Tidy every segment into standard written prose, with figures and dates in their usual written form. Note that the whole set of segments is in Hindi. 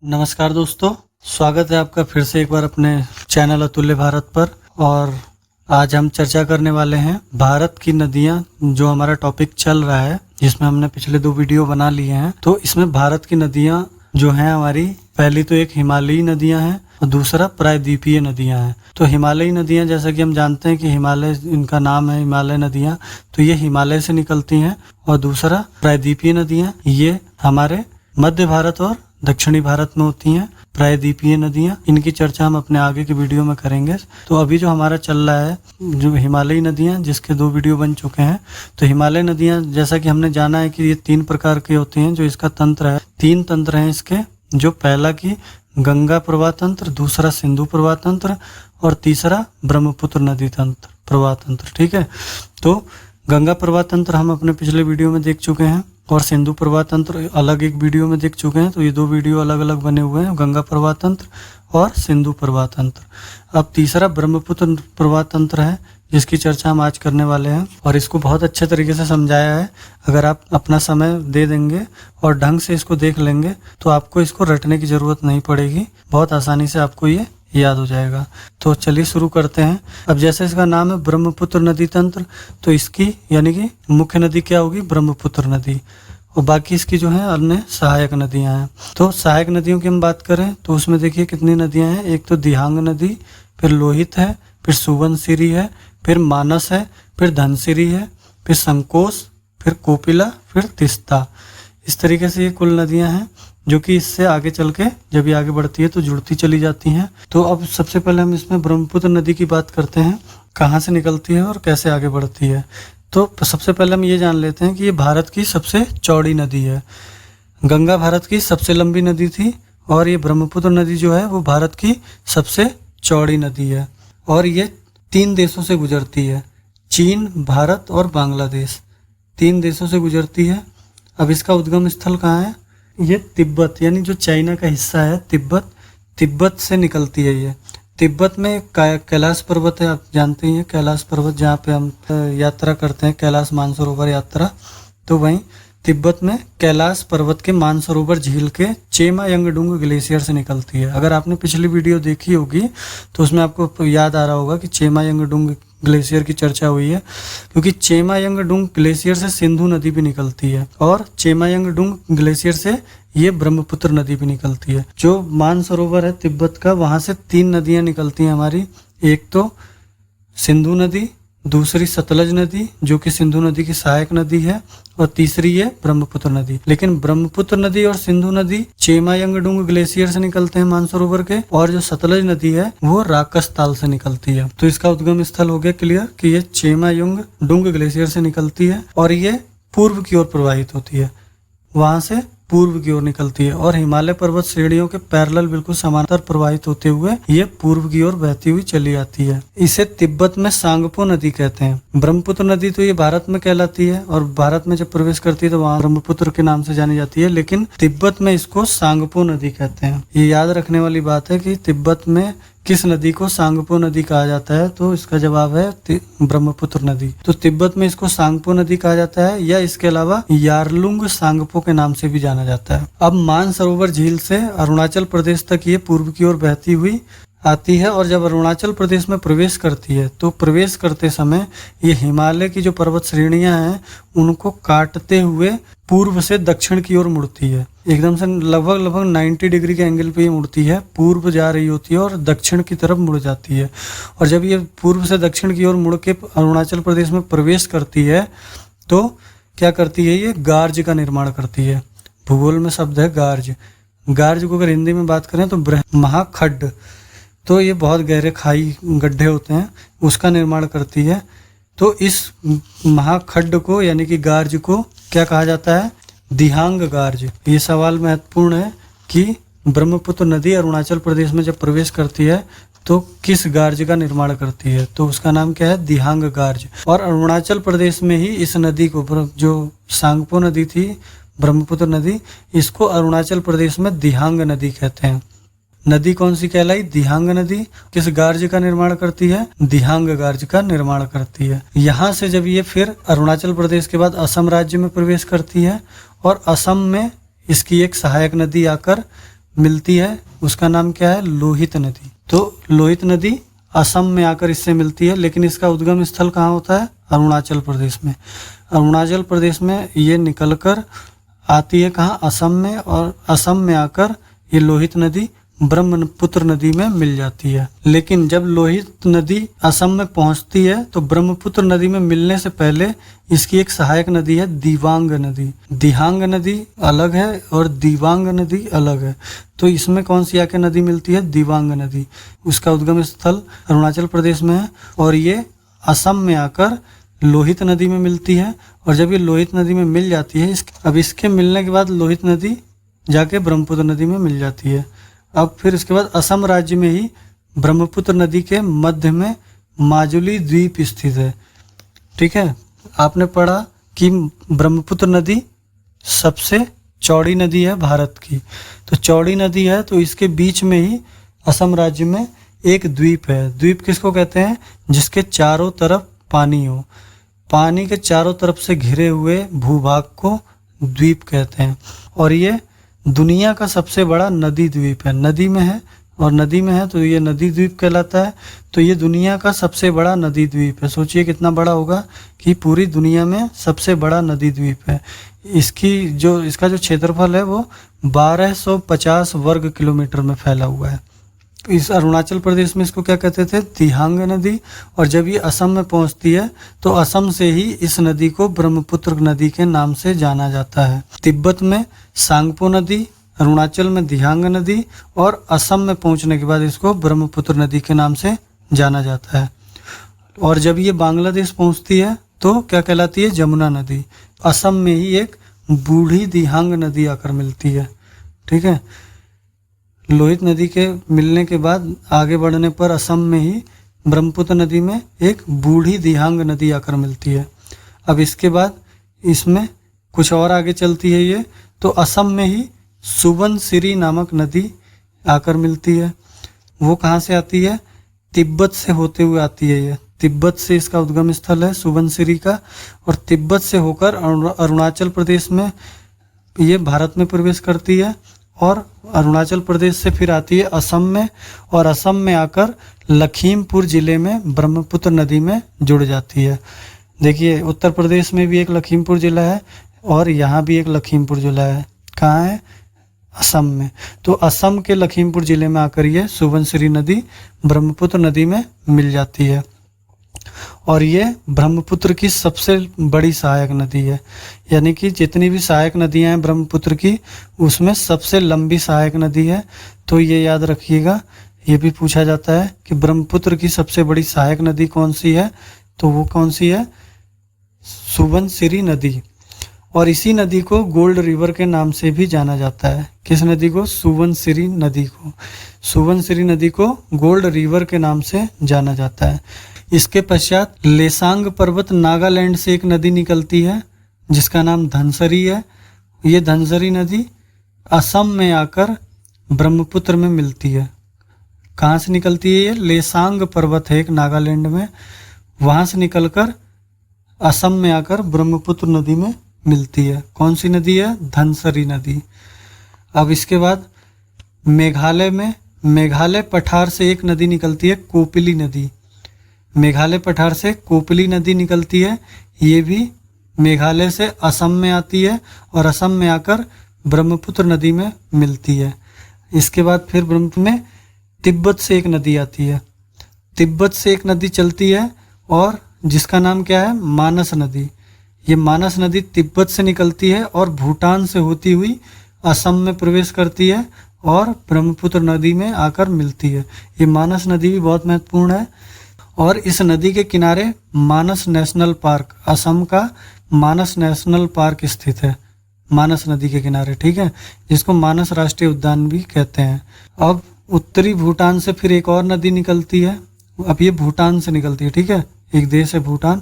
नमस्कार दोस्तों, स्वागत है आपका फिर से एक बार अपने चैनल अतुल्य भारत पर। और आज हम चर्चा करने वाले हैं भारत की नदियां, जो हमारा टॉपिक चल रहा है, जिसमें हमने पिछले 2 वीडियो बना लिए हैं। तो इसमें भारत की नदियां जो हैं हमारी, पहली तो एक हिमालयी नदियां हैं और दूसरा प्रायद्वीपीय नदियां हैं। तो हिमालयी नदियां, जैसा कि हम जानते हैं कि हिमालय, इनका नाम है हिमालय नदियां, तो ये हिमालय से निकलती हैं। और दूसरा प्रायद्वीपीय नदियां, ये हमारे मध्य भारत और दक्षिणी भारत में होती हैं। प्रायद्वीपीय नदियां, इनकी चर्चा हम अपने आगे के वीडियो में करेंगे। तो अभी जो हमारा चल रहा है जो हिमालयी नदियां, जिसके 2 वीडियो बन चुके हैं। तो हिमालय नदियां, जैसा कि हमने जाना है कि ये 3 प्रकार की होती हैं। जो इसका तंत्र है, 3 तंत्र हैं इसके। जो पहला की गंगा प्रवाह तंत्र, दूसरा सिंधु प्रवाह तंत्र और तीसरा ब्रह्मपुत्र नदी तंत्र प्रवाह तंत्र। ठीक है, तो गंगा प्रवाह तंत्र हम अपने पिछले वीडियो में देख चुके हैं और सिंधु प्रवाह तंत्र अलग एक वीडियो में देख चुके हैं। तो ये 2 वीडियो अलग अलग बने हुए हैं, गंगा प्रवाह तंत्र और सिंधु प्रवाह तंत्र। अब तीसरा ब्रह्मपुत्र प्रवाह तंत्र है, जिसकी चर्चा हम आज करने वाले हैं। और इसको बहुत अच्छे तरीके से समझाया है। अगर आप अपना समय दे देंगे और ढंग से इसको देख लेंगे तो आपको इसको रटने की जरूरत नहीं पड़ेगी, बहुत आसानी से आपको ये याद हो जाएगा। तो चलिए शुरू करते हैं। अब जैसे इसका नाम है ब्रह्मपुत्र नदी तंत्र, तो इसकी यानी कि मुख्य नदी क्या होगी? ब्रह्मपुत्र नदी। और बाकी इसकी जो है अन्य सहायक नदियां हैं। तो सहायक नदियों की हम बात करें तो उसमें देखिए कितनी नदियां हैं। एक तो दिहांग नदी, फिर लोहित है, फिर सुबनसिरी है, फिर मानस है, फिर धनसिरी है, फिर संकोश, फिर कोपिला, फिर तिस्ता। इस तरीके से ये कुल नदियां हैं, जो कि इससे आगे चल के जब ये आगे बढ़ती है तो जुड़ती चली जाती हैं। तो अब सबसे पहले हम इसमें ब्रह्मपुत्र नदी की बात करते हैं, कहाँ से निकलती है और कैसे आगे बढ़ती है। तो सबसे पहले हम ये जान लेते हैं कि ये भारत की सबसे चौड़ी नदी है। गंगा भारत की सबसे लंबी नदी थी और ये ब्रह्मपुत्र नदी जो है वो भारत की सबसे चौड़ी नदी है। और ये 3 देशों से गुजरती है, चीन, भारत और बांग्लादेश। 3 देशों से गुजरती है। अब इसका उद्गम स्थल कहाँ है? ये तिब्बत, यानी जो चाइना का हिस्सा है तिब्बत से निकलती है ये। तिब्बत में कैलाश पर्वत है, आप जानते ही हैं कैलाश पर्वत, जहाँ पे हम यात्रा करते हैं, कैलाश मानसरोवर यात्रा। तो वहीं तिब्बत में कैलाश पर्वत के मानसरोवर झील के चेमायंगडुंग ग्लेशियर से निकलती है। अगर आपने पिछली वीडियो देखी होगी तो उसमें आपको याद आ रहा होगा कि चेमायंगडुंग ग्लेशियर की चर्चा हुई है, क्योंकि चेमायंगडुंग ग्लेशियर से सिंधु नदी भी निकलती है और चेमायंगडुंग ग्लेशियर से ये ब्रह्मपुत्र नदी भी निकलती है। जो मानसरोवर है तिब्बत का, वहां से 3 नदियां निकलती हैं हमारी। एक तो सिंधु नदी, दूसरी सतलज नदी जो कि सिंधु नदी की सहायक नदी है, और तीसरी है ब्रह्मपुत्र नदी। लेकिन ब्रह्मपुत्र नदी और सिंधु नदी चेमायंगडुंग ग्लेशियर से निकलते हैं मानसरोवर के, और जो सतलज नदी है वो राकस ताल से निकलती है। तो इसका उद्गम स्थल हो गया क्लियर कि ये चेमायंगडुंग ग्लेशियर से निकलती है और ये पूर्व की ओर प्रवाहित होती है, वहां से पूर्व की ओर निकलती है। और हिमालय पर्वत श्रेणियों के पैरेलल बिल्कुल समांतर प्रवाहित होते हुए ये पूर्व की ओर बहती हुई चली आती है। इसे तिब्बत में सांगपो नदी कहते हैं। ब्रह्मपुत्र नदी तो ये भारत में कहलाती है और भारत में जब प्रवेश करती है तो वहाँ ब्रह्मपुत्र के नाम से जानी जाती है, लेकिन तिब्बत में इसको सांगपो नदी कहते हैं। ये याद रखने वाली बात है कि तिब्बत में किस नदी को सांगपो नदी कहा जाता है, तो इसका जवाब है ब्रह्मपुत्र नदी। तो तिब्बत में इसको सांगपो नदी कहा जाता है, या इसके अलावा यारलुंग सांगपो के नाम से भी जाना जाता है। अब मानसरोवर झील से अरुणाचल प्रदेश तक ये पूर्व की ओर बहती हुई आती है, और जब अरुणाचल प्रदेश में प्रवेश करती है तो प्रवेश करते समय ये हिमालय की जो पर्वत श्रेणियां हैं उनको काटते हुए पूर्व से दक्षिण की ओर मुड़ती है। एकदम से लगभग 90 डिग्री के एंगल पे ये मुड़ती है, पूर्व जा रही होती है और दक्षिण की तरफ मुड़ जाती है। और जब ये पूर्व से दक्षिण की ओर मुड़ के अरुणाचल प्रदेश में प्रवेश करती है तो क्या करती है? ये गार्ज का निर्माण करती है। भूगोल में शब्द है गार्ज। गार्ज को अगर हिंदी में बात करें तो महाखड्ड, तो ये बहुत गहरे खाई गड्ढे होते हैं, उसका निर्माण करती है। तो इस महाखड्ड को यानी कि गार्ज को क्या कहा जाता है? दिहांग गार्ज। ये सवाल महत्वपूर्ण है कि ब्रह्मपुत्र नदी अरुणाचल प्रदेश में जब प्रवेश करती है तो किस गार्ज का निर्माण करती है, तो उसका नाम क्या है? दिहांग गार्ज। और अरुणाचल प्रदेश में ही इस नदी को, जो सांगपो नदी थी ब्रह्मपुत्र नदी, इसको अरुणाचल प्रदेश में दिहांग नदी कहते हैं। नदी कौन सी कहलाई? दिहांग नदी। किस गार्ज का निर्माण करती है? दिहांग गार्ज का निर्माण करती है। यहाँ से जब ये फिर अरुणाचल प्रदेश के बाद असम राज्य में प्रवेश करती है और असम में इसकी एक सहायक नदी आकर मिलती है उसका नाम क्या है? लोहित नदी। तो लोहित नदी असम में आकर इससे मिलती है, लेकिन इसका उद्गम स्थल कहाँ होता है? अरुणाचल प्रदेश में। अरुणाचल प्रदेश में ये निकलकर आती है कहाँ? असम में, और असम में आकर ये लोहित नदी ब्रह्मपुत्र नदी में मिल जाती है। लेकिन जब लोहित नदी असम में पहुंचती है तो ब्रह्मपुत्र नदी में मिलने से पहले इसकी एक सहायक नदी है दिबांग नदी। दिहांग नदी अलग है और दिबांग नदी अलग है। तो इसमें कौन सी आके नदी मिलती है? दिबांग नदी। उसका उद्गम स्थल अरुणाचल प्रदेश में है और ये असम में आकर लोहित नदी में मिलती है। और जब ये लोहित नदी में मिल जाती है, अब इसके मिलने के बाद लोहित नदी जाके ब्रह्मपुत्र नदी में मिल जाती है। अब फिर इसके बाद असम राज्य में ही ब्रह्मपुत्र नदी के मध्य में माजुली द्वीप स्थित है। ठीक है, आपने पढ़ा कि ब्रह्मपुत्र नदी सबसे चौड़ी नदी है भारत की। तो चौड़ी नदी है तो इसके बीच में ही असम राज्य में एक द्वीप है। द्वीप किसको कहते हैं? जिसके चारों तरफ पानी हो। पानी के चारों तरफ से घिरे हुए भूभाग को द्वीप कहते हैं। और ये दुनिया का सबसे बड़ा नदी द्वीप है। नदी में है और नदी में है तो ये नदी द्वीप कहलाता है। तो ये दुनिया का सबसे बड़ा नदी द्वीप है। सोचिए कितना बड़ा होगा कि पूरी दुनिया में सबसे बड़ा नदी द्वीप है। इसका जो क्षेत्रफल है वो 1250 वर्ग किलोमीटर में फैला हुआ है। इस अरुणाचल प्रदेश में इसको क्या कहते थे? दिहांग नदी। और जब ये असम में पहुंचती है तो असम से ही इस नदी को ब्रह्मपुत्र नदी के नाम से जाना जाता है। तिब्बत में सांगपो नदी, अरुणाचल में दिहांग नदी और असम में पहुंचने के बाद इसको ब्रह्मपुत्र नदी के नाम से जाना जाता है। और जब ये बांग्लादेश पहुंचती है तो क्या कहलाती है? जमुना नदी। असम में ही एक बूढ़ी दिहांग नदी आकर मिलती है। ठीक है, लोहित नदी के मिलने के बाद आगे बढ़ने पर असम में ही ब्रह्मपुत्र नदी में एक बूढ़ी दिहांग नदी आकर मिलती है। अब इसके बाद इसमें कुछ और आगे चलती है ये, तो असम में ही सुबनसिरी नामक नदी आकर मिलती है। वो कहाँ से आती है? तिब्बत से होते हुए आती है। ये तिब्बत से इसका उद्गम स्थल है सुबनसिरी का। और तिब्बत से होकर अरुणाचल प्रदेश में ये भारत में प्रवेश करती है और अरुणाचल प्रदेश से फिर आती है असम में, और असम में आकर लखीमपुर जिले में ब्रह्मपुत्र नदी में जुड़ जाती है। देखिए उत्तर प्रदेश में भी एक लखीमपुर जिला है और यहाँ भी एक लखीमपुर जिला है। कहाँ है? असम में। तो असम के लखीमपुर जिले में आकर ये सुबनसिरी नदी ब्रह्मपुत्र नदी में मिल जाती है। और ये ब्रह्मपुत्र की सबसे बड़ी सहायक नदी है। यानी कि जितनी भी सहायक नदियां हैं ब्रह्मपुत्र की, उसमें सबसे लंबी सहायक नदी है। तो ये याद रखिएगा, ये भी पूछा जाता है कि ब्रह्मपुत्र की सबसे बड़ी सहायक नदी कौन सी है? तो वो कौन सी है? सुबनसिरी नदी। और इसी नदी को गोल्ड रिवर के नाम से भी जाना जाता है। किस नदी को? सुबनसिरी नदी को। सुबनसिरी नदी को गोल्ड रिवर के नाम से जाना जाता है। इसके पश्चात लेसांग पर्वत नागालैंड से एक नदी निकलती है जिसका नाम धनसरी है। ये धनसरी नदी असम में आकर ब्रह्मपुत्र में मिलती है। कहाँ से निकलती है? ये लेसांग पर्वत है एक नागालैंड में, वहाँ से निकलकर असम में आकर ब्रह्मपुत्र नदी में मिलती है। कौन सी नदी है? धनसरी नदी। अब इसके बाद मेघालय पठार से एक नदी निकलती है, कोपिली नदी। मेघालय पठार से कोपिली नदी निकलती है। ये भी मेघालय से असम में आती है और असम में आकर ब्रह्मपुत्र नदी में मिलती है। इसके बाद फिर ब्रह्मपुत्र में तिब्बत से एक नदी आती है। तिब्बत से एक नदी चलती है और जिसका नाम क्या है? मानस नदी। ये मानस नदी तिब्बत से निकलती है और भूटान से होती हुई असम में प्रवेश करती है और ब्रह्मपुत्र नदी में आकर मिलती है। ये मानस नदी भी बहुत महत्वपूर्ण है। और इस नदी के किनारे मानस नेशनल पार्क, असम का मानस नेशनल पार्क स्थित है, मानस नदी के किनारे। ठीक है, जिसको मानस राष्ट्रीय उद्यान भी कहते हैं। अब उत्तरी भूटान से फिर एक और नदी निकलती है। अब ये भूटान से निकलती है। ठीक है, एक देश है भूटान।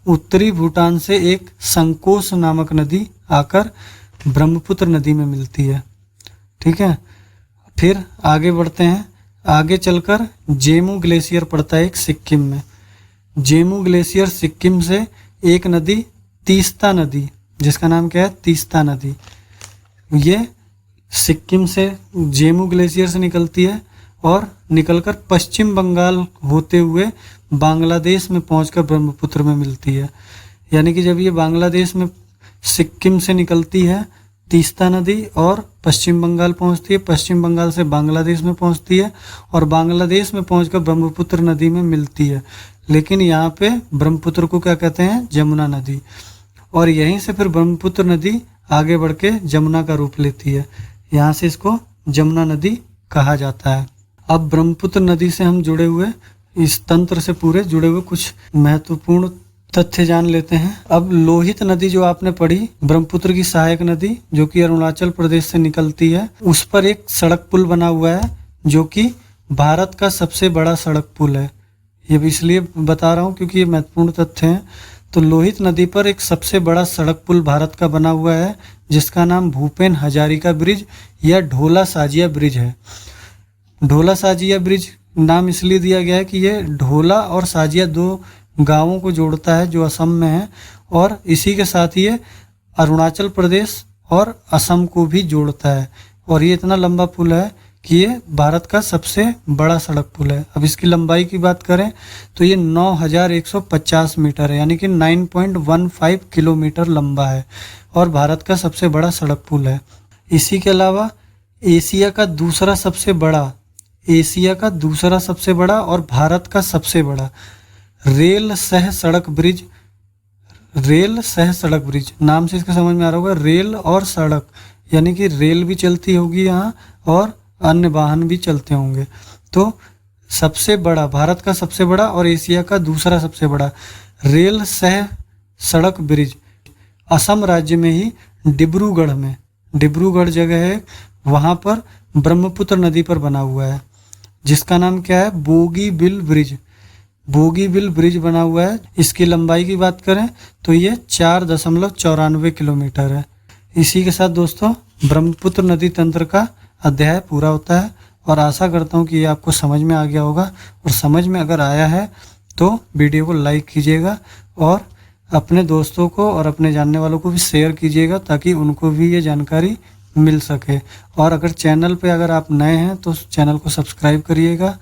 उत्तरी भूटान से एक संकोश नामक नदी आकर ब्रह्मपुत्र नदी में मिलती है। ठीक है, फिर आगे बढ़ते हैं। आगे चलकर जेमू ग्लेशियर पड़ता है एक सिक्किम में। जेमू ग्लेशियर सिक्किम से एक नदी तीस्ता नदी, जिसका नाम क्या है? तीस्ता नदी। ये सिक्किम से जेमू ग्लेशियर से निकलती है और निकलकर पश्चिम बंगाल होते हुए बांग्लादेश में पहुंचकर ब्रह्मपुत्र में मिलती है। यानी कि जब ये बांग्लादेश में सिक्किम से निकलती है तीस्ता नदी और पश्चिम बंगाल पहुंचती है, पश्चिम बंगाल से बांग्लादेश में पहुंचती है और बांग्लादेश में पहुंचकर ब्रह्मपुत्र नदी में मिलती है। लेकिन यहाँ पे ब्रह्मपुत्र को क्या कहते हैं? जमुना नदी। और यहीं से फिर ब्रह्मपुत्र नदी आगे बढ़ के जमुना का रूप लेती है। यहाँ से इसको जमुना नदी कहा जाता है। अब ब्रह्मपुत्र नदी से हम जुड़े हुए, इस तंत्र से पूरे जुड़े हुए कुछ महत्वपूर्ण तथ्य जान लेते हैं। अब लोहित नदी जो आपने पढ़ी, ब्रह्मपुत्र की सहायक नदी जो कि अरुणाचल प्रदेश से निकलती है, उस पर एक सड़क पुल बना हुआ है जो कि भारत का सबसे बड़ा सड़क पुल है। ये भी इसलिए बता रहा हूँ क्योंकि ये महत्वपूर्ण तथ्य हैं। तो लोहित नदी पर एक सबसे बड़ा सड़क पुल भारत का बना हुआ है जिसका नाम भूपेन हजारिका ब्रिज या ढोला साजिया ब्रिज है। ढोला साजिया ब्रिज नाम इसलिए दिया गया है कि ये ढोला और साजिया दो गांवों को जोड़ता है जो असम में है, और इसी के साथ ये अरुणाचल प्रदेश और असम को भी जोड़ता है। और ये इतना लंबा पुल है कि ये भारत का सबसे बड़ा सड़क पुल है। अब इसकी लंबाई की बात करें तो ये 9150 मीटर है, यानी कि 9.15 किलोमीटर लंबा है और भारत का सबसे बड़ा सड़क पुल है। इसी के अलावा एशिया का दूसरा सबसे बड़ा और भारत का सबसे बड़ा रेल सह सड़क ब्रिज नाम से इसका समझ में आ रहा होगा। रेल और सड़क यानी कि रेल भी चलती होगी यहाँ और अन्य वाहन भी चलते होंगे। तो सबसे बड़ा, भारत का सबसे बड़ा और एशिया का दूसरा सबसे बड़ा रेल सह सड़क ब्रिज असम राज्य में ही डिब्रूगढ़ जगह है, वहाँ पर ब्रह्मपुत्र नदी पर बना हुआ है जिसका नाम क्या है? बोगीबिल ब्रिज बना हुआ है। इसकी लंबाई की बात करें तो ये 4.94 किलोमीटर है। इसी के साथ दोस्तों ब्रह्मपुत्र नदी तंत्र का अध्याय पूरा होता है और आशा करता हूँ कि ये आपको समझ में आ गया होगा। और समझ में अगर आया है तो वीडियो को लाइक कीजिएगा और अपने दोस्तों को और अपने जानने वालों को भी शेयर कीजिएगा ताकि उनको भी ये जानकारी मिल सके। और अगर चैनल पे अगर आप नए हैं तो चैनल को सब्सक्राइब करिएगा